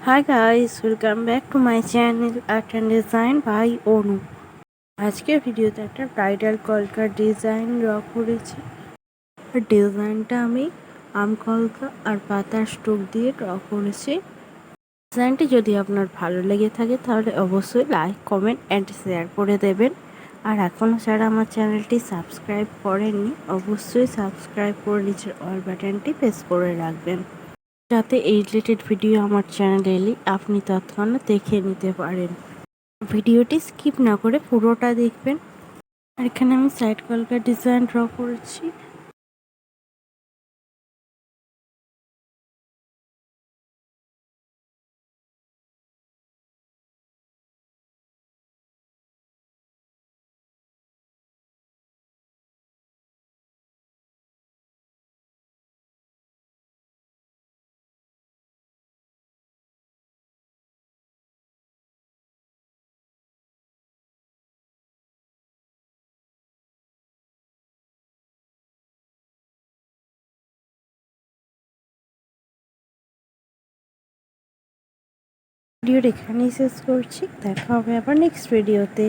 Hi guys, welcome back to my channel Art and Design by অনু। আজকের ভিডিওতে একটা bridal কলকার design draw করেছি। ডিজাইনটা আমি আম কলকা আর পাতার স্টোক দিয়ে ড্র করেছি। ডিজাইনটি যদি আপনার ভালো লেগে থাকে তাহলে অবশ্যই লাইক, কমেন্ট অ্যান্ড শেয়ার করে দেবেন। আর এখনও যারা আমার চ্যানেলটি সাবস্ক্রাইব করেননি অবশ্যই সাবস্ক্রাইব করে নিচের অল বাটনটি প্রেস করে রাখবেন, যাতে এই রিলেটেড ভিডিও আমার চ্যানেলে এলে আপনি তৎক্ষণাৎ দেখে নিতে পারেন। ভিডিওটি স্কিপ না করে পুরোটা দেখবেন। আর এখানে আমি সাইড কলকার ডিজাইন ড্র করেছি। ভিডিওর এখানেই শেষ করছি, দেখা হবে আবার নেক্সট ভিডিওতে।